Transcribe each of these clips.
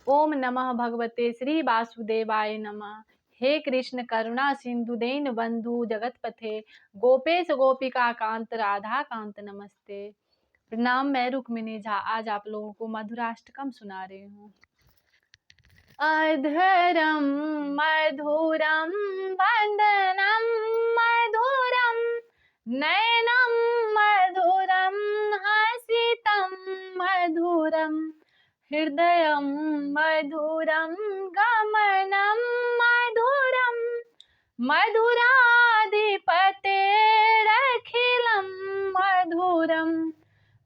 ओम नमः भगवते श्री वासुदेवाय नमः। हे कृष्ण करुणा सिंधु दीन बंधु जगतपथे गोपेश गोपिका कांत राधा कांत नमस्ते। प्रणाम, मैं रुक्मिणी झा आज आप लोगों को मधुराष्टकम सुना रही हूँ। अधरम मधुरम वंदनम मधुरम नयनम मधुरम हसितम मधुरम हृदयं मधुरं गमनं मधुरं मधुराधिपतेरखिलं मधुरं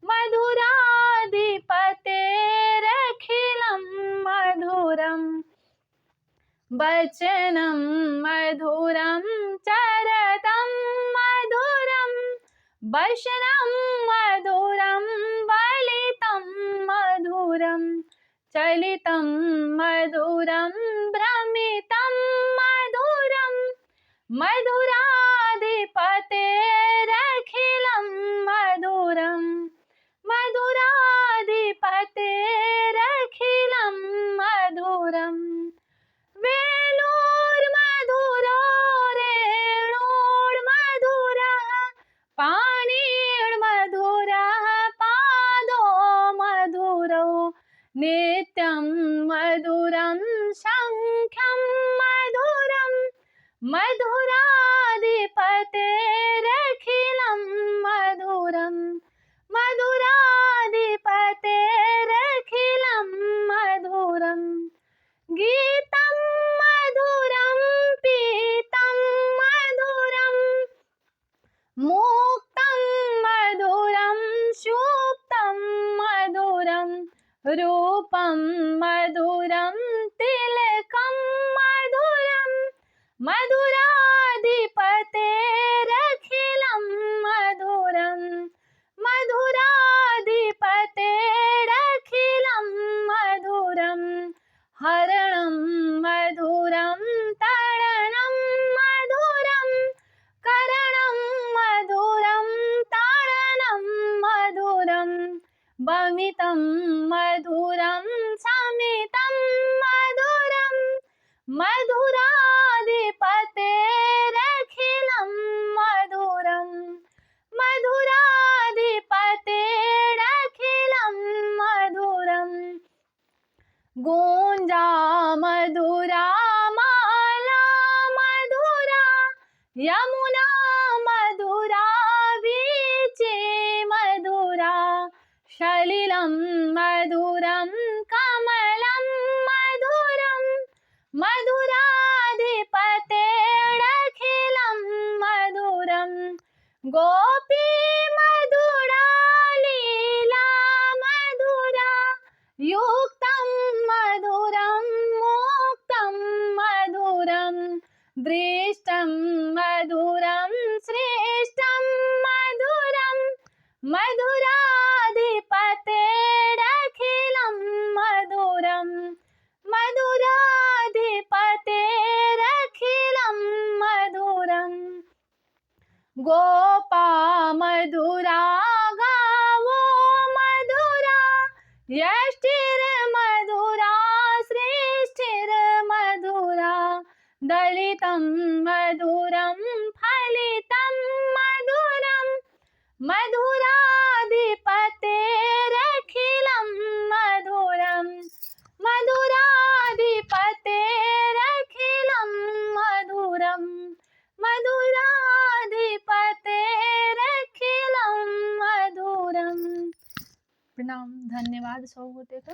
मधुराधिपतेरखिलं मधुरं वचनं मधुरं चरतं मधुरं वचनं मधुरं वलितं मधुरं चलितं मधुरं भ्रमितं मधुरं मधुराधिपतेरखिलं मधुरं मधुराधिपतेरखिलं मधुरं वेणुर्मधुरो रेणुर्मधुरः पाणिर्मधुरः पादो मधुरो नित्यं मधुरं शङ्खं मधुरं मधुराधिपतेरखिलं मधुरं मधुराधिपतेरखिलं मधुरं गीतं मधुरं पीतं मधुरं मुक्तं मधुरं सुप्तं मधुरं रूपं मधुरं तिलकं मधुरं मधुराधिपतेरखिलं मधुरं मधुराधिपतेरखिलं मधुरं हरणं मधुरं तरणं मधुरं करणं मधुरं ताडनं मधुरं वमितं मधुरं समितं मधुरं मधुराधिपतेरखिलं मधुरं मधुराधिपतेरखिलं मधुरं गुञ्जा मधुरा माला मधुरा यमुना मधुरा वीचे मधुरा सलिलं मधुरं कमलं मधुरं मधुराधिपतेरखिलं मधुरं गोपी मधुरा लीला मधुरा युक्तं मधुरं मुक्तं मधुरं दृष्टं मधुरं श्रेष्ठं मधुरं मधुराधिपतेरखिलं मधुरं मधुराधिपतेरखिलं मधुरं गोपा मधुरा गावो मधुरा यष्टिर्मधुरा सृष्टिर्मधुरा दलितं मधुरं फलितं मधुरं मधुराधिपतेरखिलं मधुरं मधुराधिपतेरखिलं मधुरं मधुराधिपतेरखिलं मधुरं। प्रणाम, धन्यवाद। सौ होते का।